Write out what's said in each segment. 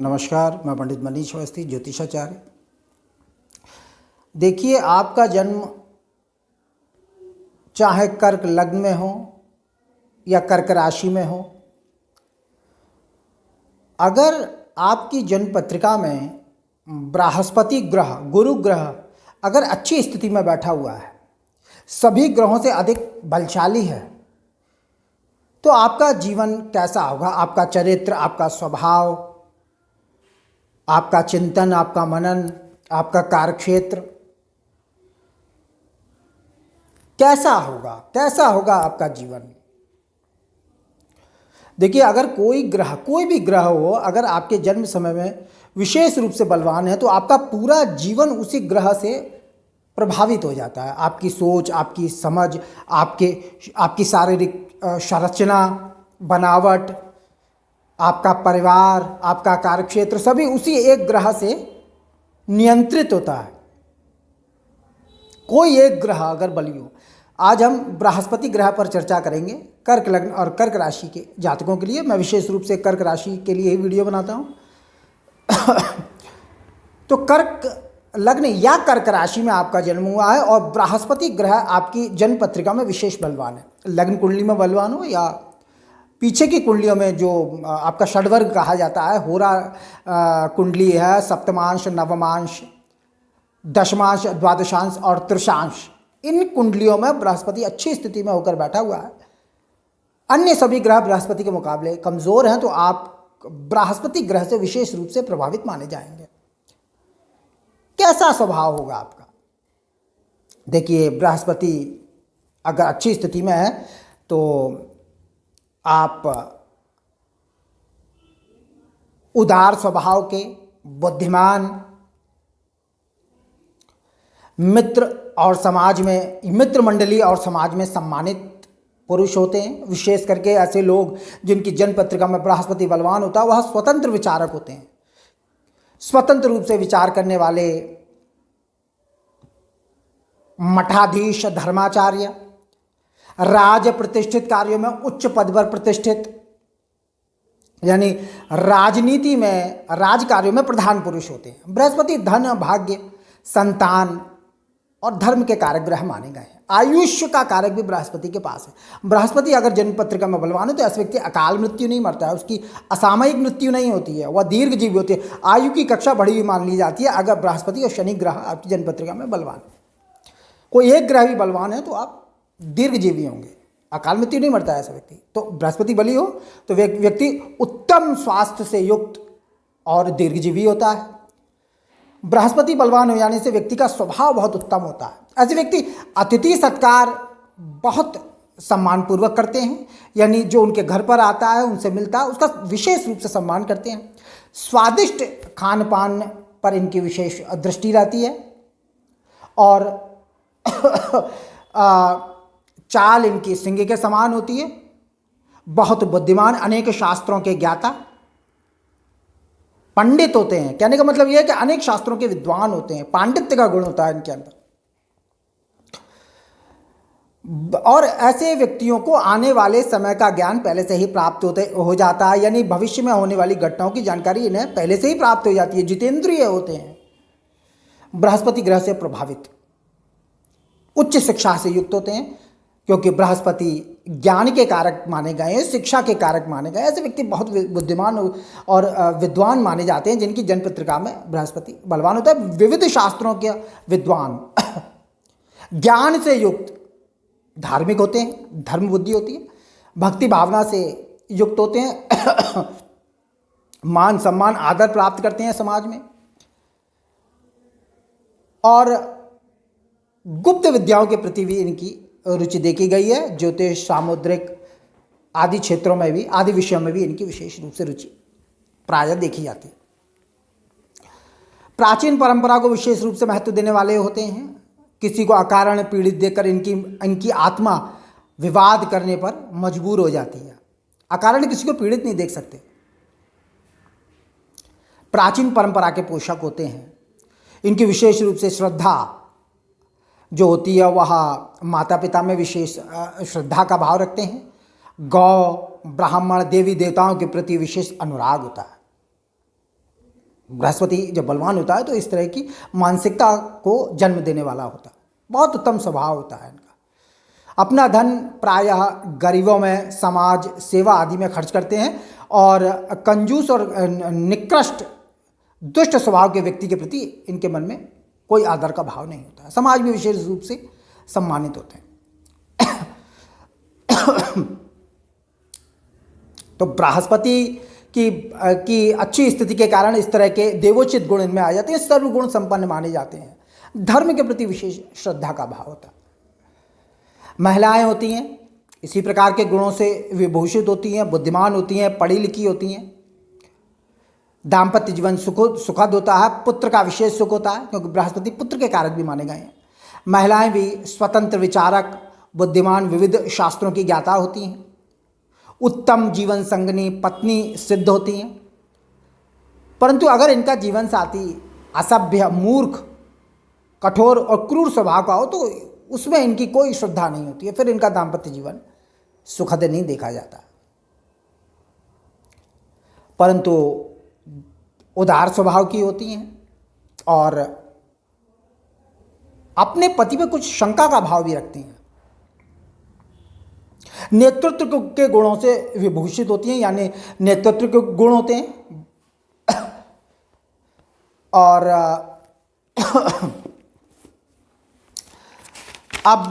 नमस्कार, मैं पंडित मनीष अवस्थी, ज्योतिषाचार्य। देखिए, आपका जन्म चाहे कर्क लग्न में हो या कर्क राशि में हो, अगर आपकी जन्म पत्रिका में बृहस्पति ग्रह, गुरु ग्रह अगर अच्छी स्थिति में बैठा हुआ है, सभी ग्रहों से अधिक बलशाली है, तो आपका जीवन कैसा होगा? आपका चरित्र, आपका स्वभाव, आपका चिंतन, आपका मनन, आपका कार्यक्षेत्र कैसा होगा? कैसा होगा आपका जीवन? देखिए, अगर कोई ग्रह, कोई भी ग्रह हो, अगर आपके जन्म समय में विशेष रूप से बलवान है, तो आपका पूरा जीवन उसी ग्रह से प्रभावित हो जाता है। आपकी सोच, आपकी समझ, आपकी शारीरिक संरचना, बनावट, आपका परिवार, आपका कार्यक्षेत्र, सभी उसी एक ग्रह से नियंत्रित होता है। कोई एक ग्रह अगर बली हो, आज हम बृहस्पति ग्रह पर चर्चा करेंगे, कर्क लग्न और कर्क राशि के जातकों के लिए। मैं विशेष रूप से कर्क राशि के लिए ही वीडियो बनाता हूँ। तो कर्क लग्न या कर्क राशि में आपका जन्म हुआ है और बृहस्पति ग्रह आपकी जन्म पत्रिका में विशेष बलवान है। लग्न कुंडली में बलवान हो या पीछे की कुंडलियों में जो आपका षडवर्ग कहा जाता है, होरा कुंडली है, सप्तमांश, नवमांश, दशमांश, द्वादशांश और त्रिशांश, इन कुंडलियों में बृहस्पति अच्छी स्थिति में होकर बैठा हुआ है। अन्य सभी ग्रह बृहस्पति के मुकाबले कमजोर हैं, तो आप बृहस्पति ग्रह से विशेष रूप से प्रभावित माने जाएंगे। कैसा स्वभाव होगा आपका? देखिए, बृहस्पति अगर अच्छी स्थिति में है तो आप उदार स्वभाव के, बुद्धिमान, मित्र और समाज में, मित्र मंडली और समाज में सम्मानित पुरुष होते हैं। विशेष करके ऐसे लोग जिनकी जन्म पत्रिका में बृहस्पति बलवान होता है, वह स्वतंत्र विचारक होते हैं। स्वतंत्र रूप से विचार करने वाले, मठाधीश, धर्माचार्य, राज प्रतिष्ठित कार्यों में उच्च पद पर प्रतिष्ठित, यानी राजनीति में, राज कार्यों में प्रधान पुरुष होते हैं। बृहस्पति धन, भाग्य, संतान और धर्म के कारक ग्रह माने गए हैं। आयुष्य का कारक भी बृहस्पति के पास है। बृहस्पति अगर जन्म पत्रिका में बलवान है तो ऐसे व्यक्ति अकाल मृत्यु नहीं मरता है, उसकी असामयिक मृत्यु नहीं होती है, वह दीर्घजीवी होती है। आयु की कक्षा बढ़ी हुई मान ली जाती है अगर बृहस्पति और शनि ग्रह आपकी जन्म पत्रिका में बलवान है। कोई एक ग्रह भी बलवान है तो आप दीर्घजीवी होंगे, अकाल मृत्यु नहीं मरता है ऐसा व्यक्ति। तो बृहस्पति बली हो तो व्यक्ति उत्तम स्वास्थ्य से युक्त और दीर्घजीवी होता है। बृहस्पति बलवान हो जाने से व्यक्ति का स्वभाव बहुत उत्तम होता है। ऐसे व्यक्ति अतिथि सत्कार बहुत सम्मानपूर्वक करते हैं, यानी जो उनके घर पर आता है, उनसे मिलता है, उसका विशेष रूप से सम्मान करते हैं। स्वादिष्ट खान पान पर इनकी विशेष दृष्टि रहती है और चाल इनकी सिंह के समान होती है। बहुत बुद्धिमान, अनेक शास्त्रों के ज्ञाता, पंडित होते हैं। कहने का मतलब यह है कि अनेक शास्त्रों के विद्वान होते हैं, पांडित्य का गुण होता है इनके अंदर। और ऐसे व्यक्तियों को आने वाले समय का ज्ञान पहले से ही प्राप्त हो जाता है, यानी भविष्य में होने वाली घटनाओं की जानकारी इन्हें पहले से ही प्राप्त हो जाती है। जितेंद्रिय होते हैं, बृहस्पति ग्रह से प्रभावित, उच्च शिक्षा से युक्त होते हैं, क्योंकि बृहस्पति ज्ञान के कारक माने गए हैं, शिक्षा के कारक माने गए। ऐसे व्यक्ति बहुत बुद्धिमान और विद्वान माने जाते हैं जिनकी जन्म पत्रिका में बृहस्पति बलवान होता है। विविध शास्त्रों के विद्वान, ज्ञान से युक्त, धार्मिक होते हैं, धर्म बुद्धि होती है, भक्ति भावना से युक्त होते हैं, मान सम्मान आदर प्राप्त करते हैं समाज में, और गुप्त विद्याओं के प्रति भी इनकी रुचि देखी गई है। ज्योतिष, सामुद्रिक आदि क्षेत्रों में भी, आदि विषयों में भी इनकी विशेष रूप से रुचि प्रायः देखी जाती है। प्राचीन परंपरा को विशेष रूप से महत्व देने वाले होते हैं। किसी को अकारण पीड़ित देकर इनकी आत्मा विवाद करने पर मजबूर हो जाती है। अकारण किसी को पीड़ित नहीं देख सकते। प्राचीन परंपरा के पोषक होते हैं। इनकी विशेष रूप से श्रद्धा जो होती है वह माता पिता में विशेष श्रद्धा का भाव रखते हैं। गौ, ब्राह्मण, देवी देवताओं के प्रति विशेष अनुराग होता है। बृहस्पति जब बलवान होता है तो इस तरह की मानसिकता को जन्म देने वाला होता है। बहुत उत्तम स्वभाव होता है इनका। अपना धन प्रायः गरीबों में, समाज सेवा आदि में खर्च करते हैं और कंजूस और निकृष्ट दुष्ट स्वभाव के व्यक्ति के प्रति इनके मन में कोई आदर का भाव नहीं होता है। समाज में विशेष रूप से सम्मानित होते हैं। तो बृहस्पति की अच्छी स्थिति के कारण इस तरह के देवोचित गुण इनमें आ जाते हैं, सर्वगुण संपन्न माने जाते हैं। धर्म के प्रति विशेष श्रद्धा का भाव होता है। महिलाएं होती हैं इसी प्रकार के गुणों से विभूषित होती हैं, बुद्धिमान होती हैं, पढ़ी लिखी होती हैं। दाम्पत्य जीवन सुखद होता है, पुत्र का विशेष सुख होता है क्योंकि बृहस्पति पुत्र के कारक भी माने गए हैं। महिलाएं भी स्वतंत्र विचारक, बुद्धिमान, विविध शास्त्रों की ज्ञाता होती हैं। उत्तम जीवन संगनी पत्नी सिद्ध होती हैं। परंतु अगर इनका जीवन साथी असभ्य, मूर्ख, कठोर और क्रूर स्वभाव का हो तो उसमें इनकी कोई श्रद्धा नहीं होती है, फिर इनका दाम्पत्य जीवन सुखद नहीं देखा जाता। परंतु उदार स्वभाव की होती हैं और अपने पति पे कुछ शंका का भाव भी रखती हैं। नेतृत्व के गुणों से विभूषित होती हैं, यानी नेतृत्व के गुण होते हैं। और अब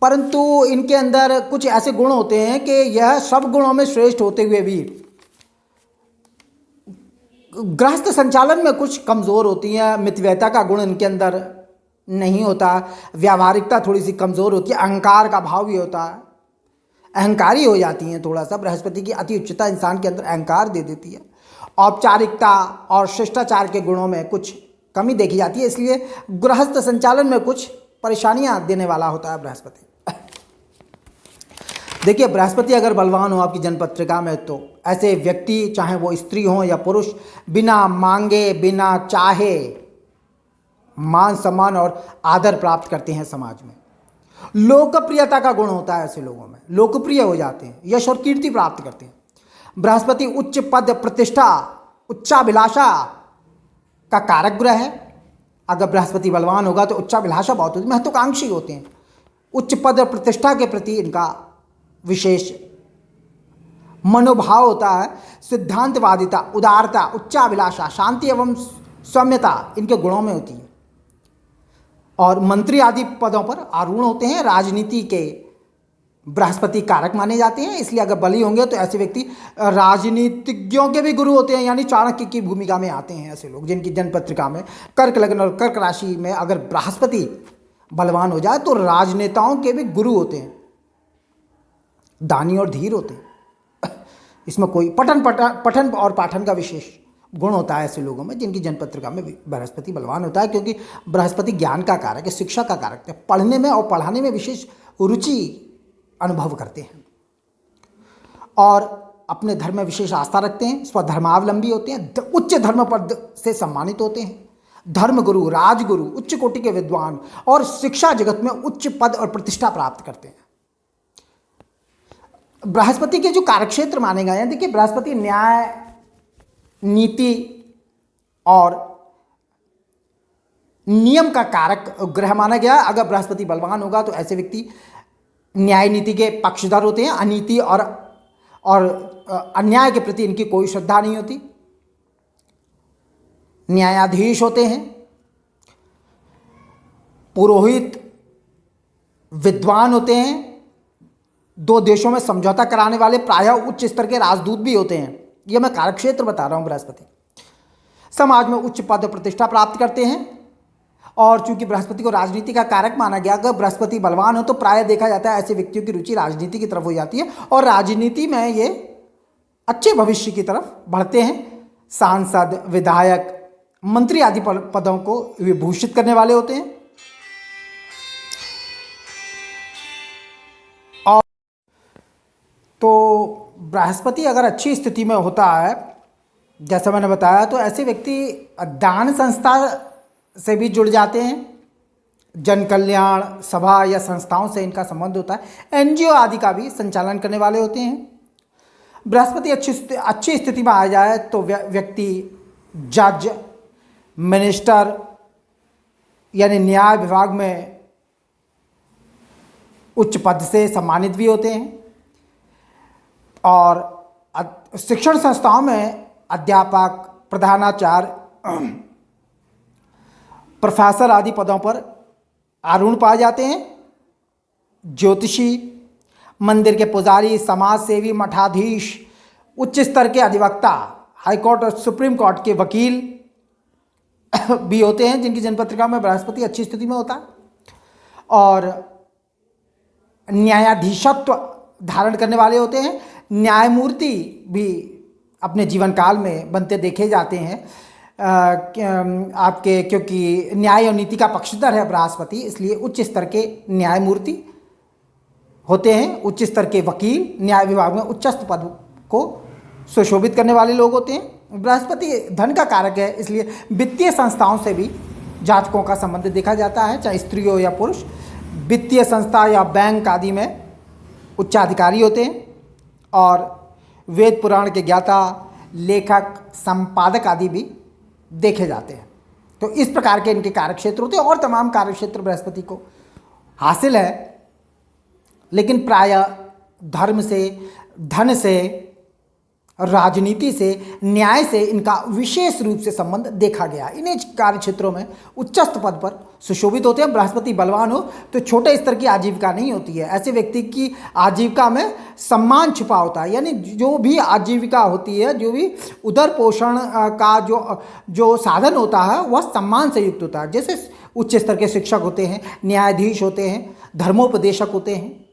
परंतु इनके अंदर कुछ ऐसे गुण होते हैं कि यह सब गुणों में श्रेष्ठ होते हुए भी गृहस्थ संचालन में कुछ कमज़ोर होती हैं। मितव्ययता का गुण इनके अंदर नहीं होता, व्यावहारिकता थोड़ी सी कमज़ोर होती है, अहंकार का भाव भी होता है, अहंकारी हो जाती हैं थोड़ा सा। बृहस्पति की अति उच्चता इंसान के अंदर अहंकार दे देती है। औपचारिकता और शिष्टाचार के गुणों में कुछ कमी देखी जाती है, इसलिए गृहस्थ संचालन में कुछ परेशानियां देने वाला होता है बृहस्पति। देखिए, बृहस्पति अगर बलवान हो आपकी जन्मपत्रिका में तो ऐसे व्यक्ति, चाहे वो स्त्री हो या पुरुष, बिना मांगे बिना चाहे मान सम्मान और आदर प्राप्त करते हैं समाज में। लोकप्रियता का गुण होता है ऐसे लोगों में, लोकप्रिय हो जाते हैं, यश और कीर्ति प्राप्त करते हैं। बृहस्पति उच्च पद, प्रतिष्ठा, उच्चाभिलाषा का कारक ग्रह है। अगर बृहस्पति बलवान होगा तो उच्चाभिलाषा बहुत होती है, महत्वाकांक्षी होते हैं। उच्च पद और प्रतिष्ठा के प्रति इनका विशेष मनोभाव होता है। सिद्धांतवादिता, उदारता, उच्चाभिलाषा, शांति एवं सौम्यता इनके गुणों में होती है। और मंत्री आदि पदों पर आरूढ़ होते हैं। राजनीति के बृहस्पति कारक माने जाते हैं, इसलिए अगर बली होंगे तो ऐसे व्यक्ति राजनीतिज्ञों के भी गुरु होते हैं, यानी चाणक्य की भूमिका में आते हैं ऐसे लोग जिनकी जन्मपत्रिका में कर्क लग्न और कर्क राशि में अगर बृहस्पति बलवान हो जाए तो राजनेताओं के भी गुरु होते हैं, दानी और धीर होते हैं। इसमें कोई पठन और पाठन का विशेष गुण होता है ऐसे लोगों में जिनकी जन्मपत्रिका में बृहस्पति बलवान होता है, क्योंकि बृहस्पति ज्ञान का कारक है, शिक्षा का कारक है। पढ़ने में और पढ़ाने में विशेष रुचि अनुभव करते हैं और अपने धर्म में विशेष आस्था रखते हैं। स्वधर्मावलंबी होते हैं, उच्च धर्म पद से सम्मानित होते हैं। धर्मगुरु, राजगुरु, उच्च कोटि के विद्वान और शिक्षा जगत में उच्च पद और प्रतिष्ठा प्राप्त करते हैं। बृहस्पति के जो कार्यक्षेत्र माने गए हैं, देखिए बृहस्पति न्याय, नीति और नियम का कारक ग्रह माना गया। अगर बृहस्पति बलवान होगा तो ऐसे व्यक्ति न्याय नीति के पक्षधर होते हैं। अनीति और अन्याय के प्रति इनकी कोई श्रद्धा नहीं होती। न्यायाधीश होते हैं। पुरोहित, विद्वान होते हैं। दो देशों में समझौता कराने वाले प्रायः उच्च स्तर के राजदूत भी होते हैं। यह मैं कार्यक्षेत्र बता रहा हूं। बृहस्पति समाज में उच्च पद प्रतिष्ठा प्राप्त करते हैं। और चूंकि बृहस्पति को राजनीति का कारक माना गया, अगर बृहस्पति बलवान हो तो प्रायः देखा जाता है ऐसे व्यक्तियों की रुचि राजनीति की तरफ हो जाती है और राजनीति में ये अच्छे भविष्य की तरफ बढ़ते हैं। सांसद, विधायक, मंत्री आदि पदों को विभूषित करने वाले होते हैं। और तो बृहस्पति अगर अच्छी स्थिति में होता है, जैसा मैंने बताया, तो ऐसे व्यक्ति दान संस्था से भी जुड़ जाते हैं। जन कल्याण सभा या संस्थाओं से इनका संबंध होता है। एनजीओ आदि का भी संचालन करने वाले होते हैं। बृहस्पति अच्छी स्थिति में आ जाए तो व्यक्ति जज, मिनिस्टर यानी न्याय विभाग में उच्च पद से सम्मानित भी होते हैं, और शिक्षण संस्थाओं में अध्यापक, प्रधानाचार्य, प्रोफेसर आदि पदों पर आरूढ़ पाए जाते हैं। ज्योतिषी, मंदिर के पुजारी, समाज सेवी, मठाधीश, उच्च स्तर के अधिवक्ता, हाईकोर्ट और सुप्रीम कोर्ट के वकील भी होते हैं जिनकी जन्मपत्रिका में बृहस्पति अच्छी स्थिति में होता है, और न्यायाधीशत्व धारण करने वाले होते हैं। न्यायमूर्ति भी अपने जीवन काल में बनते देखे जाते हैं आपके, क्योंकि न्याय और नीति का पक्षधर है बृहस्पति, इसलिए उच्च स्तर के न्यायमूर्ति होते हैं। उच्च स्तर के वकील, न्याय विभाग में उच्चस्थ पद को सुशोभित करने वाले लोग होते हैं। बृहस्पति धन का कारक है, इसलिए वित्तीय संस्थाओं से भी जातकों का संबंध देखा जाता है, चाहे स्त्री हो या पुरुष। वित्तीय संस्था या बैंक आदि में उच्चाधिकारी होते हैं, और वेद पुराण के ज्ञाता, लेखक, संपादक आदि भी देखे जाते हैं। तो इस प्रकार के इनके कार्यक्षेत्र होते हैं, और तमाम कार्यक्षेत्र बृहस्पति को हासिल है, लेकिन प्रायः धर्म से, धन से, राजनीति से, न्याय से इनका विशेष रूप से संबंध देखा गया। इन्हीं कार्यक्षेत्रों में उच्चस्थ पद पर सुशोभित होते हैं। बृहस्पति बलवान हो तो छोटे स्तर की आजीविका नहीं होती है, ऐसे व्यक्ति की आजीविका में सम्मान छुपा होता है, यानी जो भी आजीविका होती है, जो भी उदर पोषण का जो साधन होता है वह सम्मान से युक्त होता है। जैसे उच्च स्तर के शिक्षक होते हैं, न्यायाधीश होते हैं, धर्मोपदेशक होते हैं,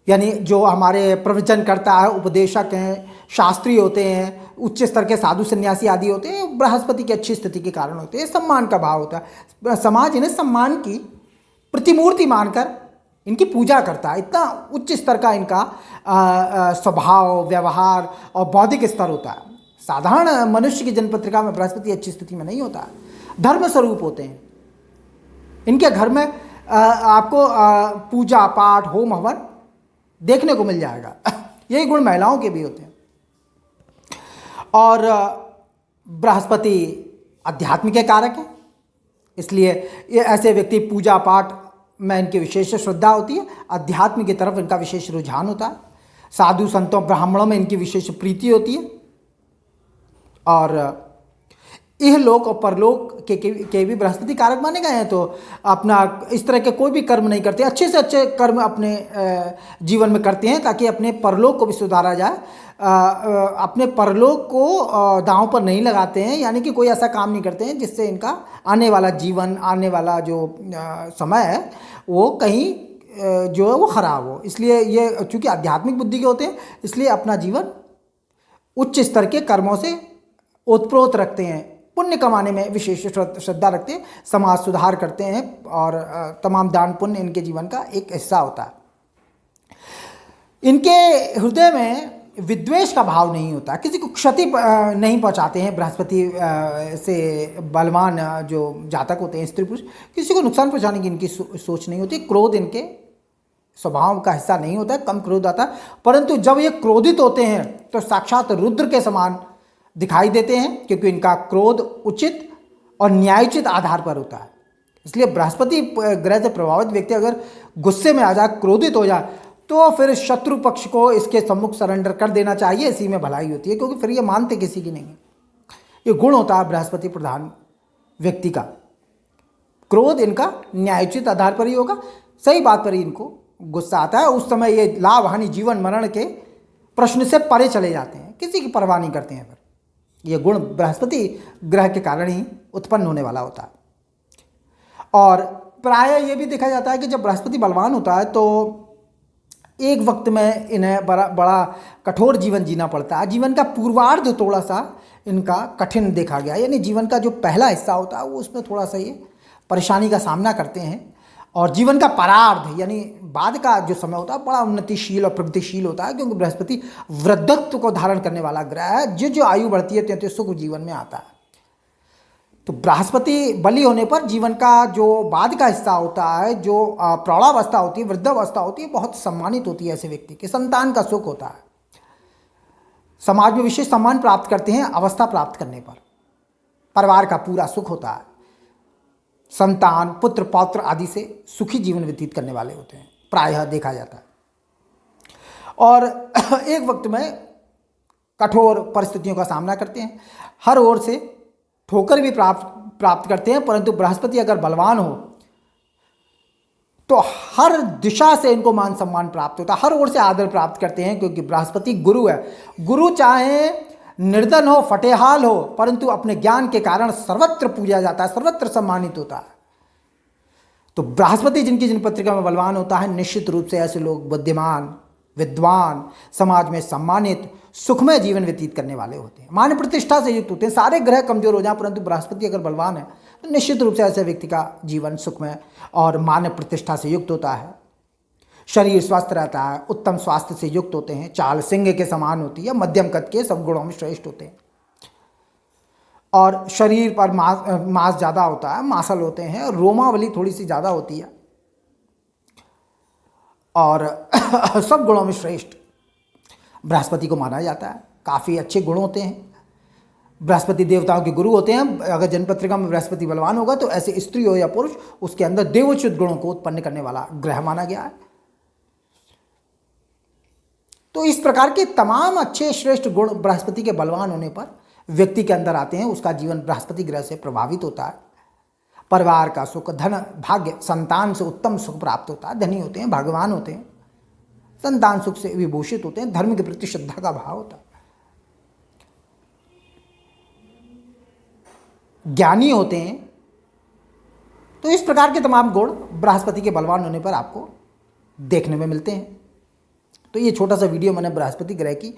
यानी जो हमारे प्रवचन करता है, उपदेशक हैं, शास्त्री होते हैं, उच्च स्तर के साधु सन्यासी आदि होते हैं, बृहस्पति की अच्छी स्थिति के कारण होते हैं। सम्मान का भाव होता है, समाज इन्हें सम्मान की प्रतिमूर्ति मानकर इनकी पूजा करता है। इतना उच्च स्तर का इनका स्वभाव, व्यवहार और बौद्धिक स्तर होता है। साधारण मनुष्य की जन्मपत्रिका में बृहस्पति अच्छी स्थिति में नहीं होता है। धर्म स्वरूप होते हैं इनके घर में, आपको पूजा पाठ, होम हवन देखने को मिल जाएगा। यही गुण महिलाओं के भी होते हैं। और बृहस्पति आध्यात्म के कारक है, इसलिए ये ऐसे व्यक्ति पूजा पाठ में इनकी विशेष श्रद्धा होती है, अध्यात्म की तरफ इनका विशेष रुझान होता है। साधु संतों, ब्राह्मणों में इनकी विशेष प्रीति होती है, और यह लोक और परलोक के भी बृहस्पति कारक माने गए हैं। तो अपना इस तरह के कोई भी कर्म नहीं करते, अच्छे से अच्छे कर्म अपने जीवन में करते हैं ताकि अपने परलोक को भी सुधारा जाए। अपने परलोक को दांव पर नहीं लगाते हैं, यानी कि कोई ऐसा काम नहीं करते हैं जिससे इनका आने वाला जीवन, आने वाला जो समय है वो कहीं जो है वो खराब हो। इसलिए ये चूँकि आध्यात्मिक बुद्धि के होते हैं, इसलिए अपना जीवन उच्च स्तर के कर्मों से ओतप्रोत रखते हैं, पुण्य कमाने में विशेष श्रद्धा रखते हैं, समाज सुधार करते हैं, और तमाम दान पुण्य इनके जीवन का एक हिस्सा होता है। इनके हृदय में विद्वेष का भाव नहीं होता, किसी को क्षति नहीं पहुंचाते हैं। बृहस्पति से बलवान जो जातक होते हैं, स्त्री पुरुष, किसी को नुकसान पहुंचाने की इनकी सोच नहीं होती। क्रोध इनके स्वभाव का हिस्सा नहीं होता है, कम क्रोध आता है, परंतु जब ये क्रोधित होते हैं तो साक्षात रुद्र के समान दिखाई देते हैं, क्योंकि इनका क्रोध उचित और न्यायोचित आधार पर होता है। इसलिए बृहस्पति ग्रह से प्रभावित व्यक्ति अगर गुस्से में आ जाए, क्रोधित हो जाए, तो फिर शत्रु पक्ष को इसके सम्मुख सरेंडर कर देना चाहिए, इसी में भलाई होती है, क्योंकि फिर ये मानते किसी की नहीं है। ये गुण होता है बृहस्पति प्रधान व्यक्ति का। क्रोध इनका न्यायोचित आधार पर ही होगा, सही बात पर ही इनको गुस्सा आता है। उस समय ये लाभ हानि, जीवन मरण के प्रश्न से परे चले जाते हैं, किसी की परवाह नहीं करते हैं। फिर ये गुण बृहस्पति ग्रह के कारण ही उत्पन्न होने वाला होता है। और प्रायः ये भी देखा जाता है कि जब बृहस्पति बलवान होता है तो एक वक्त में इन्हें बड़ा कठोर जीवन जीना पड़ता है। जीवन का पूर्वार्ध थोड़ा सा इनका कठिन देखा गया, यानी जीवन का जो पहला हिस्सा होता है वो उसमें थोड़ा सा ये परेशानी का सामना करते हैं, और जीवन का परार्ध यानी बाद का जो समय होता है बड़ा उन्नतिशील और प्रगतिशील होता है, क्योंकि बृहस्पति वृद्धत्व को धारण करने वाला ग्रह है। जो आयु बढ़ती है त्यों सुख जीवन में आता है। तो बृहस्पति बली होने पर जीवन का जो बाद का हिस्सा होता है, जो प्रौढ़ावस्था होती है, वृद्धावस्था होती है, बहुत सम्मानित होती है। ऐसे व्यक्ति के संतान का सुख होता है, समाज में विशेष सम्मान प्राप्त करते हैं अवस्था प्राप्त करने पर। परिवार का पूरा सुख होता है। संतान, पुत्र, पौत्र आदि से सुखी जीवन व्यतीत करने वाले होते हैं, प्रायः देखा जाता है। और एक वक्त में कठोर परिस्थितियों का सामना करते हैं, हर ओर से ठोकर भी प्राप्त करते हैं, परंतु बृहस्पति अगर बलवान हो तो हर दिशा से इनको मान सम्मान प्राप्त होता है, हर ओर से आदर प्राप्त करते हैं, क्योंकि बृहस्पति गुरु है। गुरु चाहे निर्धन हो, फटेहाल हो, परंतु अपने ज्ञान के कारण सर्वत्र पूजा जाता है, सर्वत्र सम्मानित होता है। तो बृहस्पति जिन पत्रिका में बलवान होता है, निश्चित रूप से ऐसे लोग बुद्धिमान, विद्वान, समाज में सम्मानित, सुखमय जीवन व्यतीत करने वाले होते हैं, मान प्रतिष्ठा से युक्त होते हैं। सारे ग्रह कमजोर हो जाएं, परंतु बृहस्पति अगर बलवान है तो निश्चित रूप से ऐसे व्यक्ति का जीवन सुखमय और मान प्रतिष्ठा से युक्त होता है। शरीर स्वस्थ रहता है, उत्तम स्वास्थ्य से युक्त होते हैं, चाल सिंह के समान होती है, मध्यम कद के, सब गुणों में श्रेष्ठ होते हैं। और शरीर पर मांस ज़्यादा होता है, मांसल होते हैं, रोमावली थोड़ी सी ज़्यादा होती है, और सब गुणों में श्रेष्ठ बृहस्पति को माना जाता है। काफ़ी अच्छे गुण होते हैं। बृहस्पति देवताओं के गुरु होते हैं। अगर जन्मपत्रिका में बृहस्पति बलवान होगा तो ऐसे स्त्री हो या पुरुष, उसके अंदर देवोचित गुणों को उत्पन्न करने वाला ग्रह माना गया है। तो इस प्रकार के तमाम अच्छे श्रेष्ठ गुण बृहस्पति के बलवान होने पर व्यक्ति के अंदर आते हैं। उसका जीवन बृहस्पति ग्रह से प्रभावित होता है। परिवार का सुख, धन, भाग्य, संतान से उत्तम सुख प्राप्त होता है, धनी होते हैं, भाग्यवान होते हैं, संतान सुख से विभूषित होते हैं, धर्म के प्रति श्रद्धा का भाव होता है, ज्ञानी होते हैं। तो इस प्रकार के तमाम गुण बृहस्पति के बलवान होने पर आपको देखने में मिलते हैं। तो ये छोटा सा वीडियो मैंने बृहस्पति ग्रह की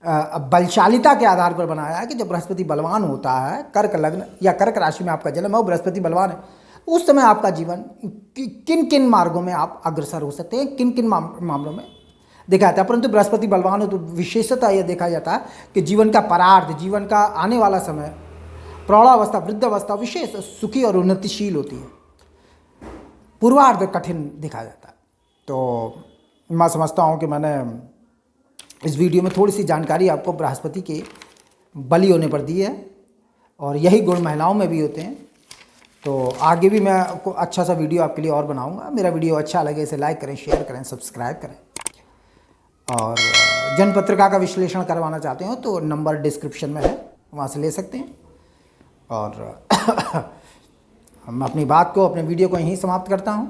बलशालिता के आधार पर बनाया है कि जब बृहस्पति बलवान होता है, कर्क लग्न या कर्क राशि में आपका जन्म है, बृहस्पति बलवान है, उस समय आपका जीवन किन किन मार्गों में आप अग्रसर हो सकते हैं, किन किन मामलों में देखा जाता है। परंतु बृहस्पति बलवान हो तो विशेषतः यह देखा जाता है कि जीवन का परार्ध, जीवन का आने वाला समय, प्रौढ़ावस्था, वृद्धावस्था विशेष सुखी और उन्नतिशील होती है। पूर्वार्ध कठिन देखा जाता है। तो मैं समझता हूँ कि मैंने इस वीडियो में थोड़ी सी जानकारी आपको बृहस्पति के बली होने पर दी है, और यही गुण महिलाओं में भी होते हैं। तो आगे भी मैं आपको अच्छा सा वीडियो आपके लिए और बनाऊंगा। मेरा वीडियो अच्छा लगे इसे लाइक करें, शेयर करें, सब्सक्राइब करें। और जनपत्रिका का विश्लेषण करवाना चाहते हो तो नंबर डिस्क्रिप्शन में है, वहाँ से ले सकते हैं। और मैं अपनी बात को, अपने वीडियो को यहीं समाप्त करता हूँ।